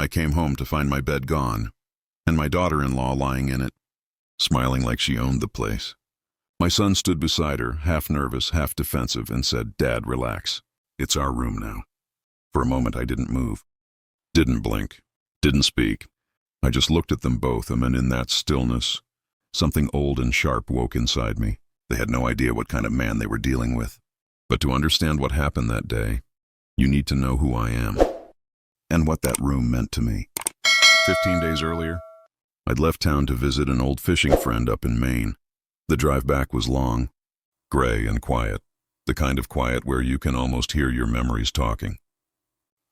I came home to find my bed gone, and my daughter-in-law lying in it, smiling like she owned the place. My son stood beside her, half nervous, half defensive, and said, "Dad, relax. It's our room now." For a moment I didn't move, didn't blink, didn't speak. I just looked at them both, and in that stillness, something old and sharp woke inside me. They had no idea what kind of man they were dealing with. But to understand what happened that day, you need to know who I am, and what that room meant to me. 15 days earlier, I'd left town to visit an old fishing friend up in Maine. The drive back was long, gray and quiet, the kind of quiet where you can almost hear your memories talking.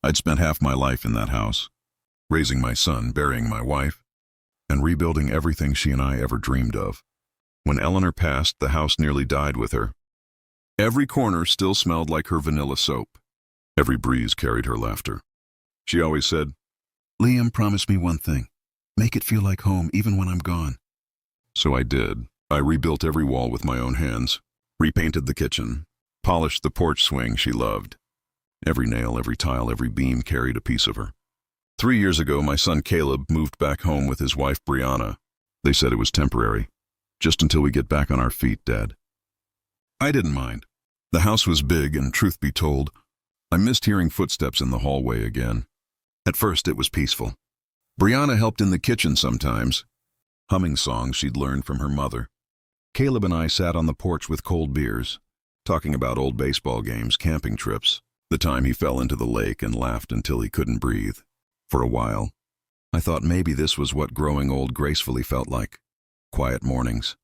I'd spent half my life in that house, raising my son, burying my wife, and rebuilding everything she and I ever dreamed of. When Eleanor passed, the house nearly died with her. Every corner still smelled like her vanilla soap. Every breeze carried her laughter. She always said, "Liam, promise me one thing. Make it feel like home even when I'm gone." So I did. I rebuilt every wall with my own hands, repainted the kitchen, polished the porch swing she loved. Every nail, every tile, every beam carried a piece of her. 3 years ago, my son Caleb moved back home with his wife Brianna. They said it was temporary. "Just until we get back on our feet, Dad." I didn't mind. The house was big, and truth be told, I missed hearing footsteps in the hallway again. At first, it was peaceful. Brianna helped in the kitchen sometimes, humming songs she'd learned from her mother. Caleb and I sat on the porch with cold beers, talking about old baseball games, camping trips, the time he fell into the lake and laughed until he couldn't breathe. For a while, I thought maybe this was what growing old gracefully felt like. Quiet mornings,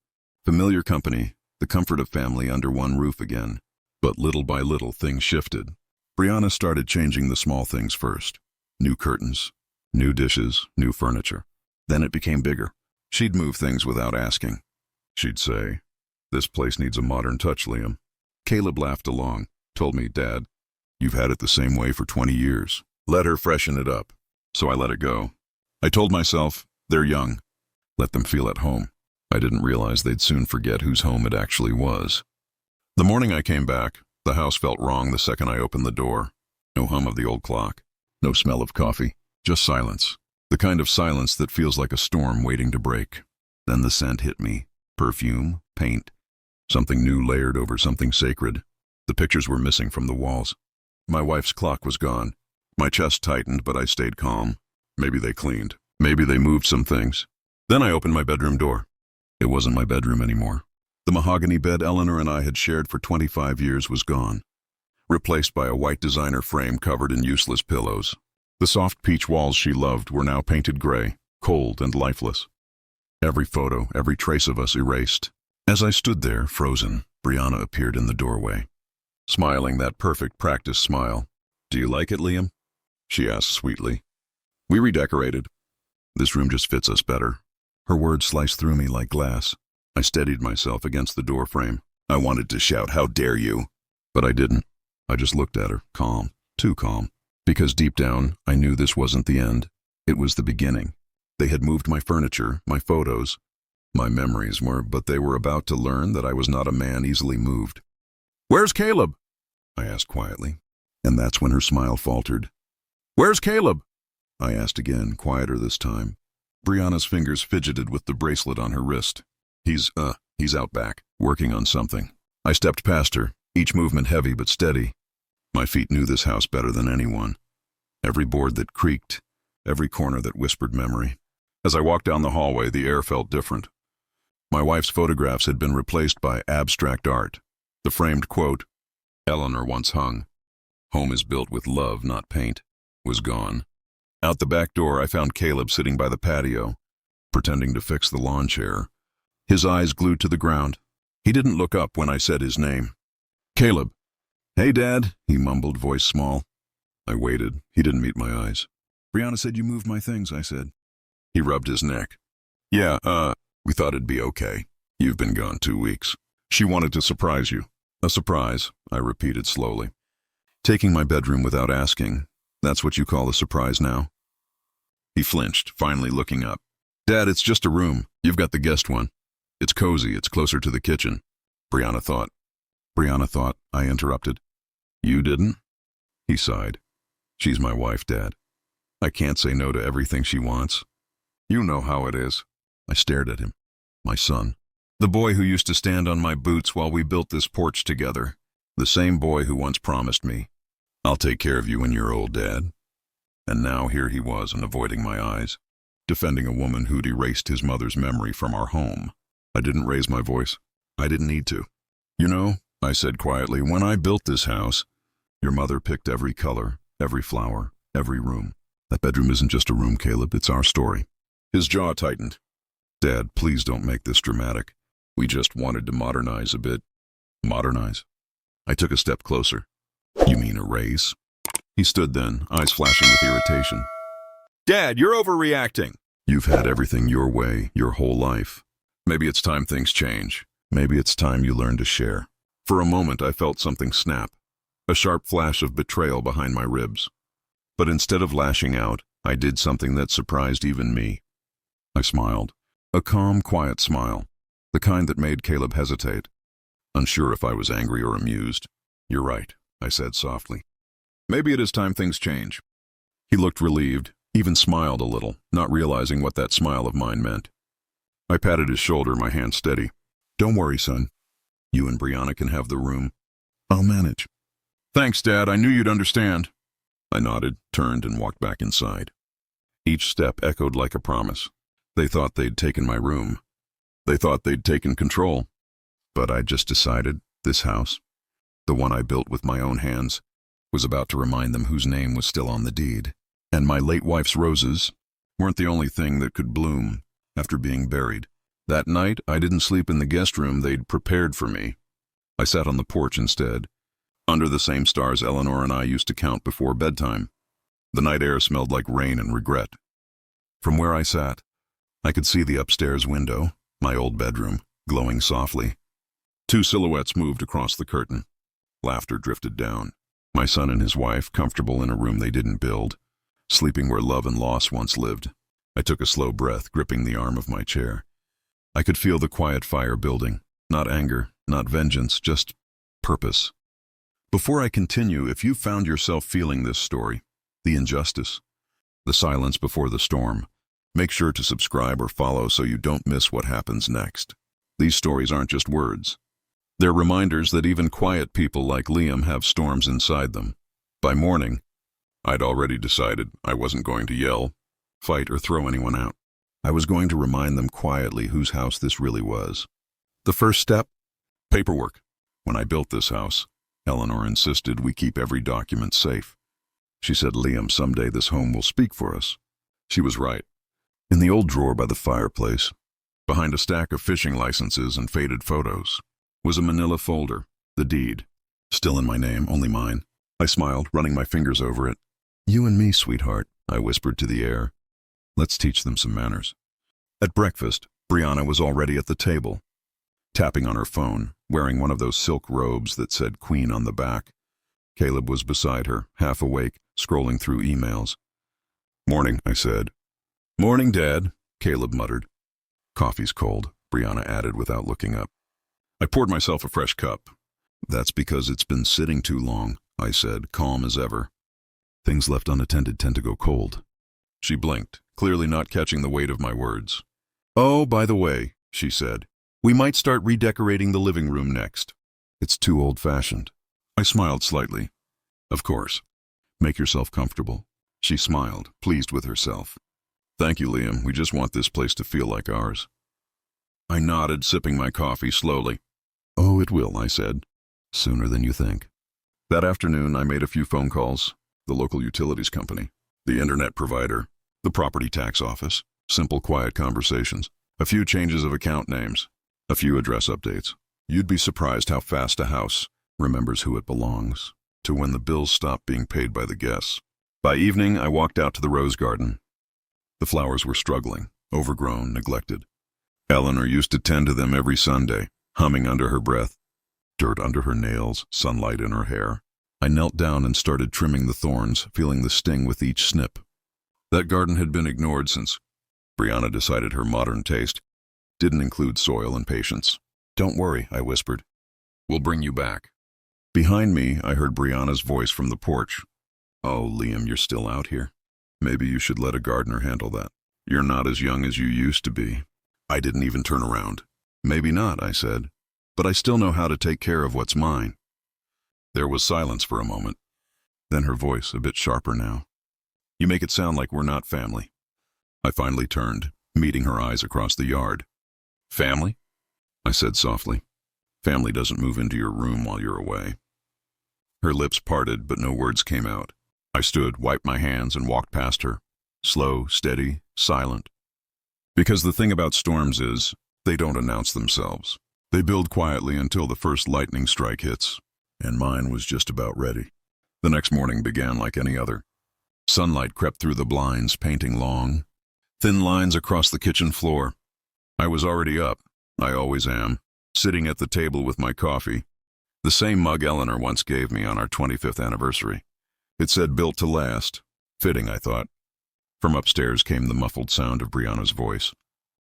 familiar company, the comfort of family under one roof again. But little by little, things shifted. Brianna started changing the small things first. New curtains, new dishes, new furniture. Then it became bigger. She'd move things without asking. She'd say, "This place needs a modern touch, Liam." Caleb laughed along, told me, "Dad, you've had it the same way for 20 years. Let her freshen it up." So I let it go. I told myself, they're young. Let them feel at home. I didn't realize they'd soon forget whose home it actually was. The morning I came back, the house felt wrong the second I opened the door. No hum of the old clock, no smell of coffee, just silence. The kind of silence that feels like a storm waiting to break. Then the scent hit me. Perfume, paint, something new layered over something sacred. The pictures were missing from the walls. My wife's clock was gone. My chest tightened, but I stayed calm. Maybe they cleaned. Maybe they moved some things. Then I opened my bedroom door. It wasn't my bedroom anymore. The mahogany bed Eleanor and I had shared for 25 years was gone, replaced by a white designer frame covered in useless pillows. The soft peach walls she loved were now painted gray, cold and lifeless. Every photo, every trace of us erased. As I stood there, frozen, Brianna appeared in the doorway, smiling that perfect practice smile. "Do you like it, Liam?" she asked sweetly. "We redecorated. This room just fits us better." Her words sliced through me like glass. I steadied myself against the door frame. I wanted to shout, "How dare you!" But I didn't. I just looked at her, calm, too calm. Because deep down, I knew this wasn't the end. It was the beginning. They had moved my furniture, my photos, my memories but they were about to learn that I was not a man easily moved. "Where's Caleb?" I asked quietly. And that's when her smile faltered. "Where's Caleb?" I asked again, quieter this time. Brianna's fingers fidgeted with the bracelet on her wrist. He's out back, working on something." I stepped past her, each movement heavy but steady. My feet knew this house better than anyone. Every board that creaked, every corner that whispered memory. As I walked down the hallway, the air felt different. My wife's photographs had been replaced by abstract art. The framed quote, "Eleanor once hung, 'Home is built with love, not paint,' was gone. Out the back door, I found Caleb sitting by the patio, pretending to fix the lawn chair, his eyes glued to the ground. He didn't look up when I said his name. "Caleb." "Hey, Dad," he mumbled, voice small. I waited. He didn't meet my eyes. "Brianna said you moved my things," I said. He rubbed his neck. "Yeah, we thought it'd be okay. You've been gone 2 weeks. She wanted to surprise you." "A surprise," I repeated slowly. "Taking my bedroom without asking. That's what you call a surprise now?" He flinched, finally looking up. "Dad, it's just a room. You've got the guest one. It's cozy, it's closer to the kitchen." Brianna thought, I interrupted. "You didn't?" He sighed. "She's my wife, Dad." I can't say no to everything she wants. You know how it is. I stared at him. My son. The boy who used to stand on my boots while we built this porch together. The same boy who once promised me, "I'll take care of you when you're old, Dad." And now here he was and avoiding my eyes, defending a woman who'd erased his mother's memory from our home. I didn't raise my voice. I didn't need to. "You know," I said quietly, "when I built this house, your mother picked every color, every flower, every room. That bedroom isn't just a room, Caleb, it's our story." His jaw tightened. "Dad, please don't make this dramatic. We just wanted to modernize a bit." Modernize? I took a step closer. "You mean erase?" He stood then, eyes flashing with irritation. "Dad, you're overreacting." "You've had everything your way your whole life. Maybe it's time things change. Maybe it's time you learn to share." For a moment I felt something snap, a sharp flash of betrayal behind my ribs. But instead of lashing out, I did something that surprised even me. I smiled. A calm, quiet smile, the kind that made Caleb hesitate, unsure if I was angry or amused. "You're right," I said softly. "Maybe it is time things change." He looked relieved, even smiled a little, not realizing what that smile of mine meant. I patted his shoulder, my hand steady. "Don't worry, son. You and Brianna can have the room. I'll manage." "Thanks, Dad. I knew you'd understand." I nodded, turned, and walked back inside. Each step echoed like a promise. They thought they'd taken my room. They thought they'd taken control. But I just decided this house, the one I built with my own hands, was about to remind them whose name was still on the deed. And my late wife's roses weren't the only thing that could bloom after being buried. That night, I didn't sleep in the guest room they'd prepared for me. I sat on the porch instead, under the same stars Eleanor and I used to count before bedtime. The night air smelled like rain and regret. From where I sat, I could see the upstairs window, my old bedroom, glowing softly. Two silhouettes moved across the curtain. Laughter drifted down. My son and his wife, comfortable in a room they didn't build, sleeping where love and loss once lived. I took a slow breath, gripping the arm of my chair. I could feel the quiet fire building. Not anger, not vengeance, just purpose. Before I continue, if you found yourself feeling this story, the injustice, the silence before the storm, make sure to subscribe or follow so you don't miss what happens next. These stories aren't just words. They're reminders that even quiet people like Liam have storms inside them. By morning, I'd already decided I wasn't going to yell, fight, or throw anyone out. I was going to remind them quietly whose house this really was. The first step? Paperwork. When I built this house, Eleanor insisted we keep every document safe. She said, "Liam, someday this home will speak for us." She was right. In the old drawer by the fireplace, behind a stack of fishing licenses and faded photos, was a manila folder, the deed. Still in my name, only mine. I smiled, running my fingers over it. "You and me, sweetheart," I whispered to the air. "Let's teach them some manners." At breakfast, Brianna was already at the table, tapping on her phone, wearing one of those silk robes that said Queen on the back. Caleb was beside her, half awake, scrolling through emails. "Morning," I said. "Morning, Dad," Caleb muttered. "Coffee's cold," Brianna added without looking up. I poured myself a fresh cup. "That's because it's been sitting too long," I said, calm as ever. "Things left unattended tend to go cold." She blinked, clearly not catching the weight of my words. "Oh, by the way," she said, "we might start redecorating the living room next. It's too old-fashioned." I smiled slightly. "Of course. Make yourself comfortable." She smiled, pleased with herself. "Thank you, Liam. We just want this place to feel like ours." I nodded, sipping my coffee slowly. "Oh, it will," I said. "Sooner than you think." That afternoon, I made a few phone calls. The local utilities company, the internet provider, the property tax office. Simple, quiet conversations. A few changes of account names. A few address updates. You'd be surprised how fast a house remembers who it belongs to when the bills stop being paid by the guests. By evening, I walked out to the rose garden. The flowers were struggling, overgrown, neglected. Eleanor used to tend to them every Sunday, humming under her breath. Dirt under her nails, sunlight in her hair. I knelt down and started trimming the thorns, feeling the sting with each snip. That garden had been ignored since Brianna decided her modern taste didn't include soil and patience. "Don't worry," I whispered. "We'll bring you back." Behind me, I heard Brianna's voice from the porch. "Oh, Liam, you're still out here?" Maybe you should let a gardener handle that. You're not as young as you used to be. I didn't even turn around. Maybe not, I said. But I still know how to take care of what's mine. There was silence for a moment. Then her voice, a bit sharper now. You make it sound like we're not family. I finally turned, meeting her eyes across the yard. Family? I said softly. Family doesn't move into your room while you're away. Her lips parted, but no words came out. I stood, wiped my hands, and walked past her. Slow, steady, silent. Because the thing about storms is, they don't announce themselves. They build quietly until the first lightning strike hits, and mine was just about ready. The next morning began like any other. Sunlight crept through the blinds, painting long, thin lines across the kitchen floor. I was already up, I always am, sitting at the table with my coffee, the same mug Eleanor once gave me on our 25th anniversary. It said built to last. Fitting, I thought. From upstairs came the muffled sound of Brianna's voice,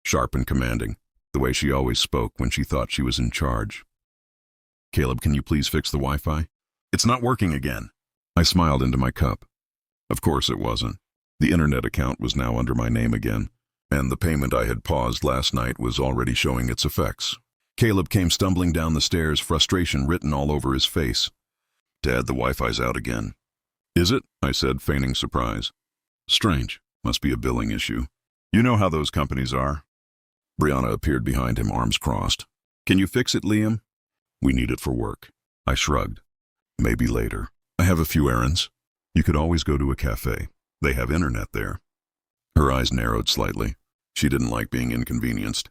sharp and commanding, the way she always spoke when she thought she was in charge. Caleb, can you please fix the Wi-Fi? It's not working again. I smiled into my cup. Of course it wasn't. The internet account was now under my name again, and the payment I had paused last night was already showing its effects. Caleb came stumbling down the stairs, frustration written all over his face. Dad, the Wi-Fi's out again. Is it? I said, feigning surprise. Strange. Must be a billing issue. You know how those companies are. Brianna appeared behind him, arms crossed. Can you fix it, Liam? We need it for work. I shrugged. Maybe later. I have a few errands. You could always go to a cafe. They have internet there. Her eyes narrowed slightly. She didn't like being inconvenienced.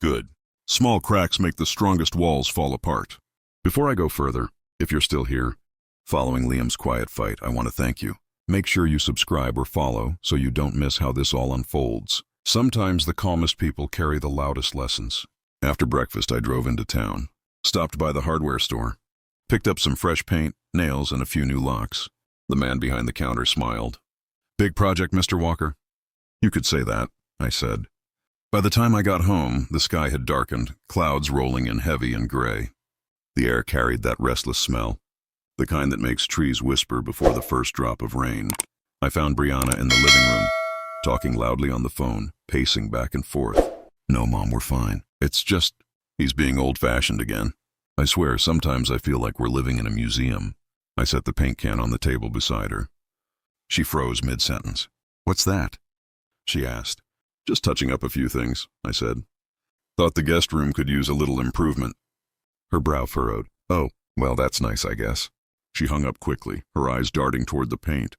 Good. Small cracks make the strongest walls fall apart. Before I go further, if you're still here, following Liam's quiet fight, I want to thank you. Make sure you subscribe or follow so you don't miss how this all unfolds. Sometimes the calmest people carry the loudest lessons. After breakfast, I drove into town, stopped by the hardware store, picked up some fresh paint, nails, and a few new locks. The man behind the counter smiled. Big project, Mr. Walker? You could say that, I said. By the time I got home, the sky had darkened, clouds rolling in heavy and gray. The air carried that restless smell, the kind that makes trees whisper before the first drop of rain. I found Brianna in the living room, talking loudly on the phone, pacing back and forth. No, Mom, we're fine. It's just, he's being old-fashioned again. I swear, sometimes I feel like we're living in a museum. I set the paint can on the table beside her. She froze mid-sentence. What's that? She asked. Just touching up a few things, I said. Thought the guest room could use a little improvement. Her brow furrowed. Oh, well, that's nice, I guess. She hung up quickly, her eyes darting toward the paint,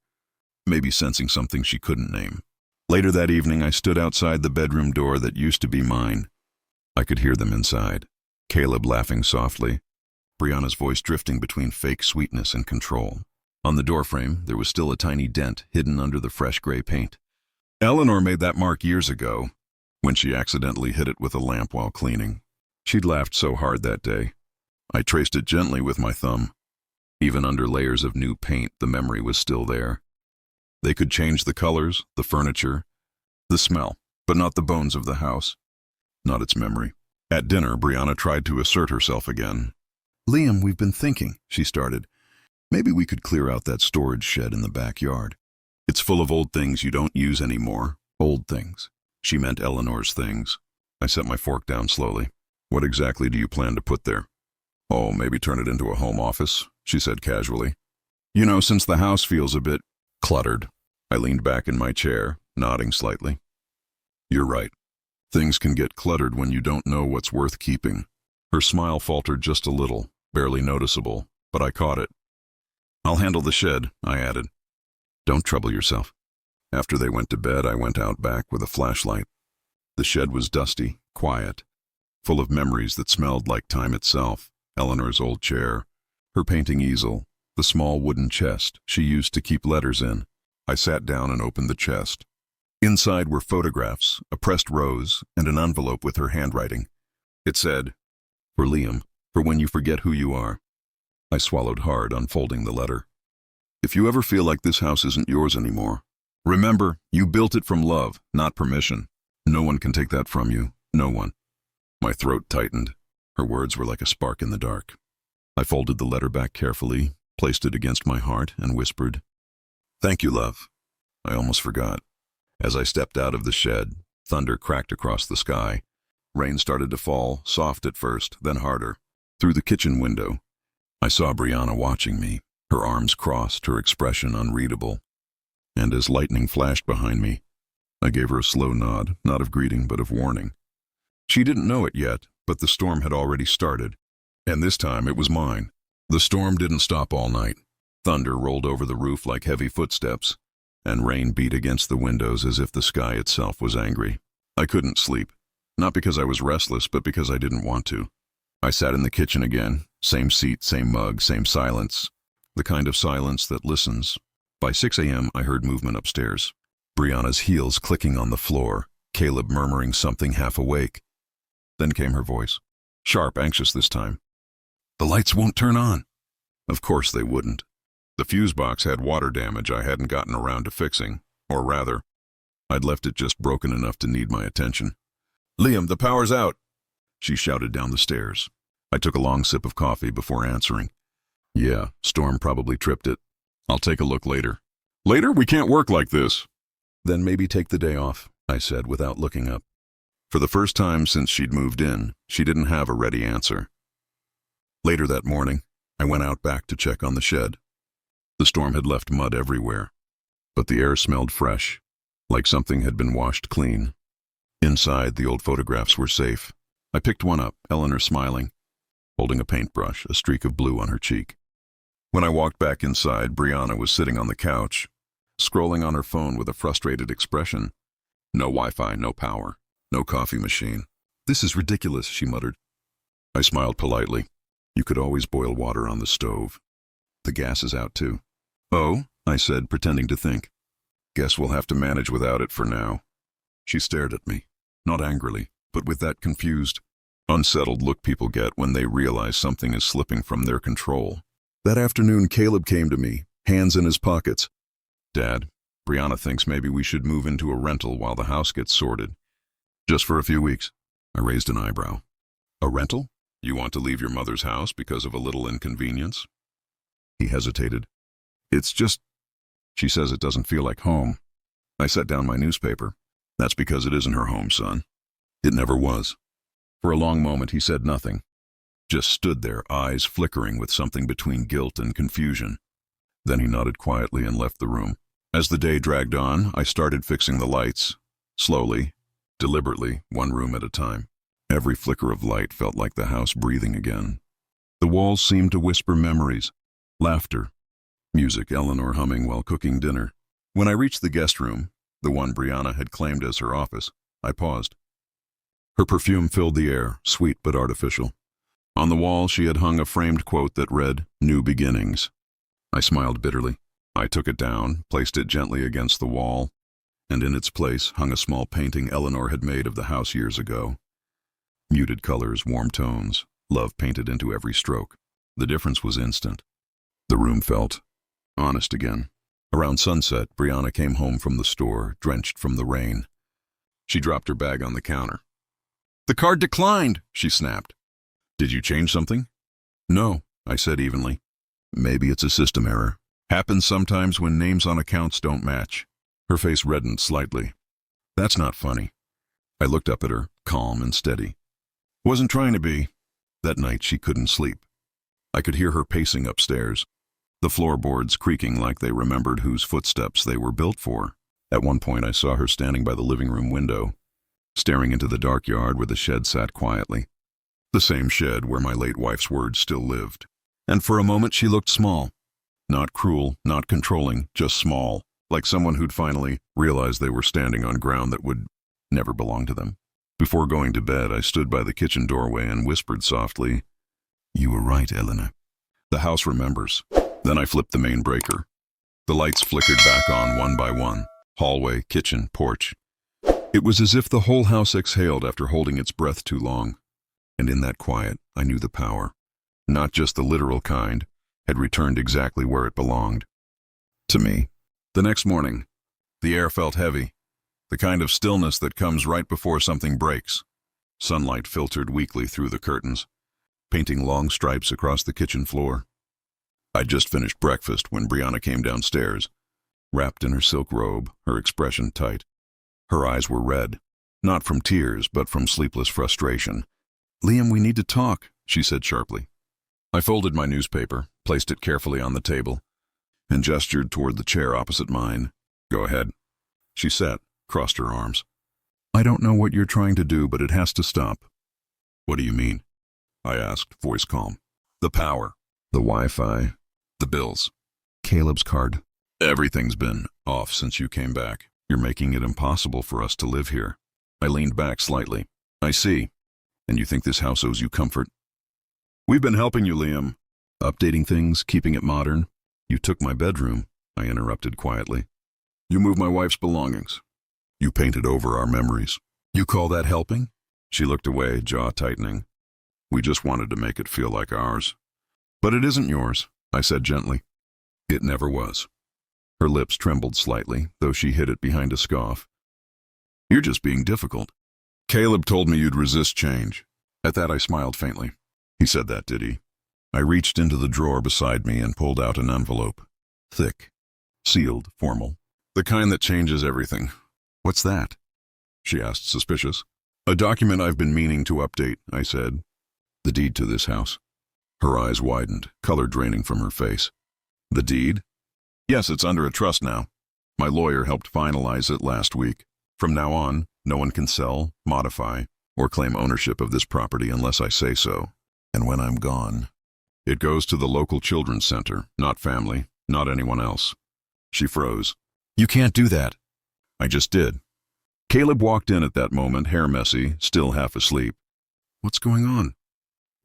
maybe sensing something she couldn't name. Later that evening, I stood outside the bedroom door that used to be mine. I could hear them inside. Caleb laughing softly, Brianna's voice drifting between fake sweetness and control. On the doorframe, there was still a tiny dent hidden under the fresh gray paint. Eleanor made that mark years ago, when she accidentally hit it with a lamp while cleaning. She'd laughed so hard that day. I traced it gently with my thumb. Even under layers of new paint, the memory was still there. They could change the colors, the furniture, the smell, but not the bones of the house, not its memory. At dinner, Brianna tried to assert herself again. Liam, we've been thinking, she started. Maybe we could clear out that storage shed in the backyard. It's full of old things you don't use anymore. Old things. She meant Eleanor's things. I set my fork down slowly. What exactly do you plan to put there? Oh, maybe turn it into a home office, she said casually. You know, since the house feels a bit cluttered. I leaned back in my chair, nodding slightly. You're right. Things can get cluttered when you don't know what's worth keeping. Her smile faltered just a little, barely noticeable, but I caught it. I'll handle the shed, I added. Don't trouble yourself. After they went to bed, I went out back with a flashlight. The shed was dusty, quiet, full of memories that smelled like time itself. Eleanor's old chair, her painting easel, the small wooden chest she used to keep letters in. I sat down and opened the chest. Inside were photographs, a pressed rose, and an envelope with her handwriting. It said, For Liam, for when you forget who you are. I swallowed hard, unfolding the letter. If you ever feel like this house isn't yours anymore, remember, you built it from love, not permission. No one can take that from you. No one. My throat tightened. Her words were like a spark in the dark. I folded the letter back carefully, placed it against my heart, and whispered, Thank you, love. I almost forgot. As I stepped out of the shed, thunder cracked across the sky. Rain started to fall, soft at first, then harder. Through the kitchen window, I saw Brianna watching me, her arms crossed, her expression unreadable. And as lightning flashed behind me, I gave her a slow nod, not of greeting but of warning. She didn't know it yet, but the storm had already started. And this time it was mine. The storm didn't stop all night. Thunder rolled over the roof like heavy footsteps, and rain beat against the windows as if the sky itself was angry. I couldn't sleep, not because I was restless, but because I didn't want to. I sat in the kitchen again, same seat, same mug, same silence, the kind of silence that listens. By 6 a.m. I heard movement upstairs. Brianna's heels clicking on the floor, Caleb murmuring something half awake. Then came her voice, sharp, anxious this time. "The lights won't turn on." Of course they wouldn't. The fuse box had water damage I hadn't gotten around to fixing, or rather, I'd left it just broken enough to need my attention. "Liam, the power's out," she shouted down the stairs. I took a long sip of coffee before answering. "Yeah, storm probably tripped it. I'll take a look later." "Later? We can't work like this." "Then maybe take the day off," I said without looking up. For the first time since she'd moved in, she didn't have a ready answer. Later that morning, I went out back to check on the shed. The storm had left mud everywhere, but the air smelled fresh, like something had been washed clean. Inside, the old photographs were safe. I picked one up, Eleanor smiling, holding a paintbrush, a streak of blue on her cheek. When I walked back inside, Brianna was sitting on the couch, scrolling on her phone with a frustrated expression. No Wi-Fi, no power, no coffee machine. "This is ridiculous," she muttered. I smiled politely. "You could always boil water on the stove. The gas is out too." "Oh?" I said, pretending to think. "Guess we'll have to manage without it for now." She stared at me, not angrily, but with that confused, unsettled look people get when they realize something is slipping from their control. That afternoon, Caleb came to me, hands in his pockets. "Dad, Brianna thinks maybe we should move into a rental while the house gets sorted. Just for a few weeks." I raised an eyebrow. "A rental? You want to leave your mother's house because of a little inconvenience?" He hesitated. "It's just, she says it doesn't feel like home." I set down my newspaper. "That's because it isn't her home, son. It never was." For a long moment he said nothing, just stood there, eyes flickering with something between guilt and confusion. Then he nodded quietly and left the room. As the day dragged on, I started fixing the lights, slowly, deliberately, one room at a time. Every flicker of light felt like the house breathing again. The walls seemed to whisper memories, laughter, music Eleanor humming while cooking dinner. When I reached the guest room, the one Brianna had claimed as her office, I paused. Her perfume filled the air, sweet but artificial. On the wall she had hung a framed quote that read, "New Beginnings." I smiled bitterly. I took it down, placed it gently against the wall, and in its place hung a small painting Eleanor had made of the house years ago. Muted colors, warm tones, love painted into every stroke. The difference was instant. The room felt honest again. Around sunset, Brianna came home from the store, drenched from the rain. She dropped her bag on the counter. "The card declined," she snapped. "Did you change something?" "No," I said evenly. "Maybe it's a system error. Happens sometimes when names on accounts don't match." Her face reddened slightly. "That's not funny." I looked up at her, calm and steady. "Wasn't trying to be." That night she couldn't sleep. I could hear her pacing upstairs, the floorboards creaking like they remembered whose footsteps they were built for. At one point I saw her standing by the living room window, staring into the dark yard where the shed sat quietly. The same shed where my late wife's words still lived. And for a moment she looked small. Not cruel, not controlling, just small, like someone who'd finally realized they were standing on ground that would never belong to them. Before going to bed, I stood by the kitchen doorway and whispered softly, "You were right, Eleanor. The house remembers." Then I flipped the main breaker. The lights flickered back on one by one. Hallway, kitchen, porch. It was as if the whole house exhaled after holding its breath too long. And in that quiet, I knew the power, not just the literal kind, had returned exactly where it belonged. To me. The next morning, the air felt heavy, the kind of stillness that comes right before something breaks. Sunlight filtered weakly through the curtains, painting long stripes across the kitchen floor. I'd just finished breakfast when Brianna came downstairs. wrapped in her silk robe, her expression tight. Her eyes were red, not from tears, but from sleepless frustration. "Liam, we need to talk," she said sharply. I folded my newspaper, placed it carefully on the table, and gestured toward the chair opposite mine. "Go ahead." She sat, crossed her arms. "I don't know what you're trying to do, but it has to stop." "What do you mean?" I asked, voice calm. "The power, the Wi-Fi, the bills, Caleb's card. Everything's been off since you came back. You're making it impossible for us to live here." I leaned back slightly. "I see. And you think this house owes you comfort?" "We've been helping you, Liam. Updating things, keeping it modern." "You took my bedroom," I interrupted quietly. "You moved my wife's belongings. You painted over our memories. You call that helping?" She looked away, jaw tightening. "We just wanted to make it feel like ours." "But it isn't yours," I said gently. "It never was." Her lips trembled slightly, though she hid it behind a scoff. "You're just being difficult. Caleb told me you'd resist change." At that I smiled faintly. "He said that, did he?" I reached into the drawer beside me and pulled out an envelope. Thick, sealed, formal. "The kind that changes everything." "What's that?" she asked, suspicious. "A document I've been meaning to update," I said. "The deed to this house." Her eyes widened, color draining from her face. "The deed?" "Yes, it's under a trust now. My lawyer helped finalize it last week. From now on, no one can sell, modify, or claim ownership of this property unless I say so. And when I'm gone, it goes to the local children's center, not family, not anyone else." She froze. "You can't do that." "I just did." Caleb walked in at that moment, hair messy, still half asleep. "What's going on?"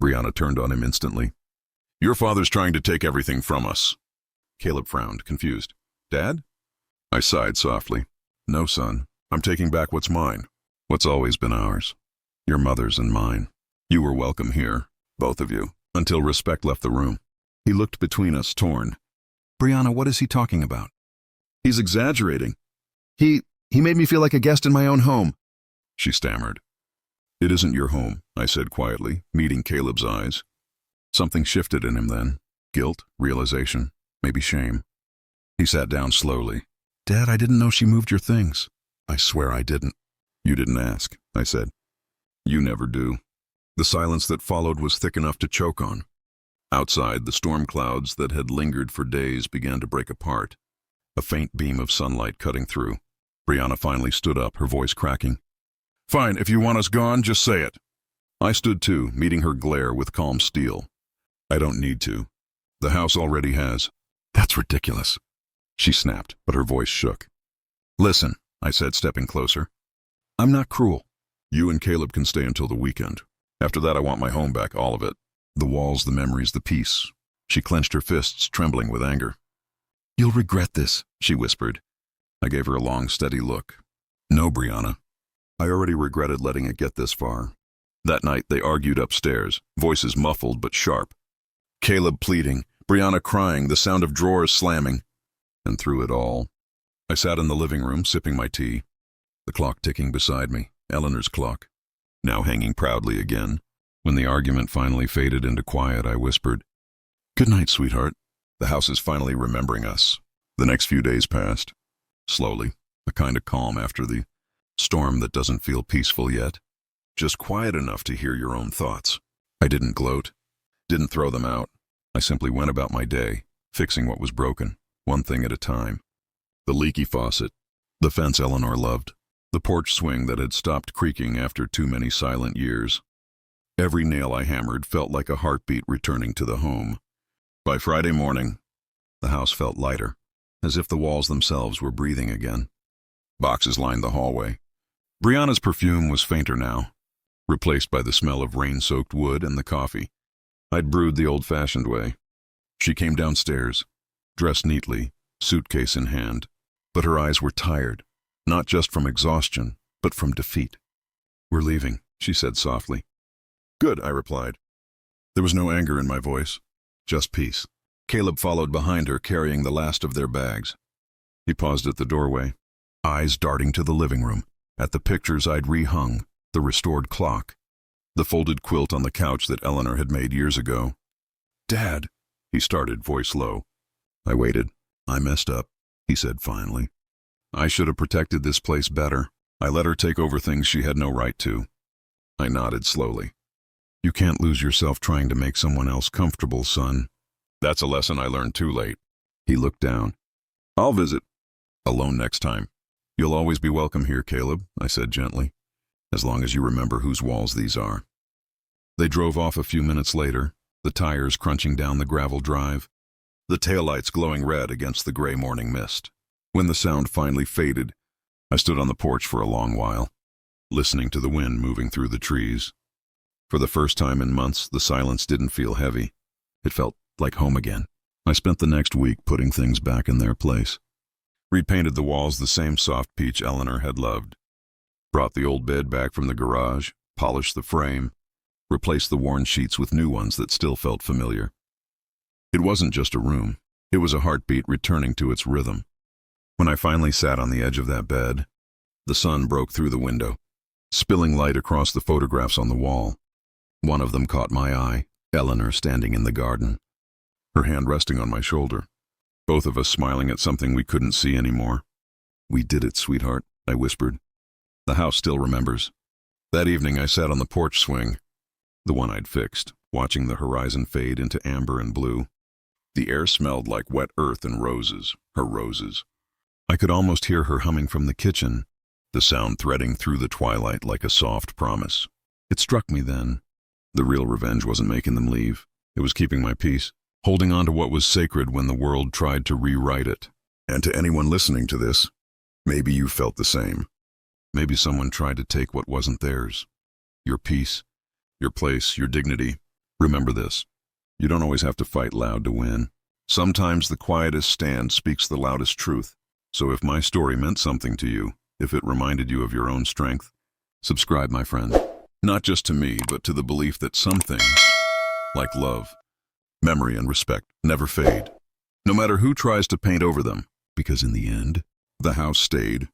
Brianna turned on him instantly. "Your father's trying to take everything from us." Caleb frowned, confused. "Dad?" I sighed softly. "No, son. I'm taking back what's mine. What's always been ours. Your mother's and mine. You were welcome here, both of you, until Respect left the room." He looked between us, torn. "Brianna, what is he talking about?" "He's exaggerating. He made me feel like a guest in my own home," she stammered. "It isn't your home," I said quietly, meeting Caleb's eyes. Something shifted in him then. Guilt, realization, maybe shame. He sat down slowly. "Dad, I didn't know she moved your things." "I swear I didn't." "You didn't ask," I said. "You never do." The silence that followed was thick enough to choke on. Outside, the storm clouds that had lingered for days began to break apart, a faint beam of sunlight cutting through. Brianna finally stood up, her voice cracking. "Fine, if you want us gone, just say it." I stood too, meeting her glare with calm steel. "I don't need to. The house already has." "That's ridiculous," she snapped, but her voice shook. "Listen," I said, stepping closer. "I'm not cruel. You and Caleb can stay until the weekend. After that, I want my home back, all of it. The walls, the memories, the peace." She clenched her fists, trembling with anger. "You'll regret this," she whispered. I gave her a long, steady look. "No, Brianna. I already regretted letting it get this far." That night, they argued upstairs, voices muffled but sharp. Caleb pleading, Brianna crying, the sound of drawers slamming. And through it all, I sat in the living room, sipping my tea, the clock ticking beside me, Eleanor's clock, now hanging proudly again. When the argument finally faded into quiet, I whispered, "Good night, sweetheart. The house is finally remembering us." The next few days passed. Slowly, a kind of calm after the storm that doesn't feel peaceful yet. Just quiet enough to hear your own thoughts. I didn't gloat, didn't throw them out. I simply went about my day, fixing what was broken, one thing at a time. The leaky faucet, the fence Eleanor loved, the porch swing that had stopped creaking after too many silent years. Every nail I hammered felt like a heartbeat returning to the home. By Friday morning, the house felt lighter, as if the walls themselves were breathing again. Boxes lined the hallway. Brianna's perfume was fainter now, replaced by the smell of rain-soaked wood and the coffee I'd brewed the old-fashioned way. She came downstairs, dressed neatly, suitcase in hand, but her eyes were tired, not just from exhaustion, but from defeat. "We're leaving," she said softly. "Good," I replied. There was no anger in my voice, just peace. Caleb followed behind her, carrying the last of their bags. He paused at the doorway, eyes darting to the living room, at the pictures I'd rehung, the restored clock, the folded quilt on the couch that Eleanor had made years ago. "Dad," he started, voice low. I waited. "I messed up," he said finally. I should have protected this place better. I let her take over things she had no right to. I nodded slowly. You can't lose yourself trying to make someone else comfortable, son. That's a lesson I learned too late. He looked down. I'll visit. Alone next time. You'll always be welcome here, Caleb, I said gently, as long as you remember whose walls these are. They drove off a few minutes later, the tires crunching down the gravel drive, the taillights glowing red against the gray morning mist. When the sound finally faded, I stood on the porch for a long while, listening to the wind moving through the trees. For the first time in months, the silence didn't feel heavy. It felt like home again. I spent the next week putting things back in their place. Repainted the walls the same soft peach Eleanor had loved. Brought the old bed back from the garage, polished the frame, replaced the worn sheets with new ones that still felt familiar. It wasn't just a room. It was a heartbeat returning to its rhythm. When I finally sat on the edge of that bed, the sun broke through the window, spilling light across the photographs on the wall. One of them caught my eye, Eleanor standing in the garden, her hand resting on my shoulder, both of us smiling at something we couldn't see anymore. We did it, sweetheart, I whispered. The house still remembers. That evening I sat on the porch swing, the one I'd fixed, watching the horizon fade into amber and blue. The air smelled like wet earth and roses, her roses. I could almost hear her humming from the kitchen, the sound threading through the twilight like a soft promise. It struck me then. The real revenge wasn't making them leave. It was keeping my peace, holding on to what was sacred when the world tried to rewrite it. And to anyone listening to this, maybe you felt the same. Maybe someone tried to take what wasn't theirs. Your peace, your place, your dignity. Remember this. You don't always have to fight loud to win. Sometimes the quietest stand speaks the loudest truth. So if my story meant something to you, if it reminded you of your own strength, subscribe, my friend. Not just to me, but to the belief that some things, like love, memory, and respect, never fade. No matter who tries to paint over them, because in the end, the house stayed.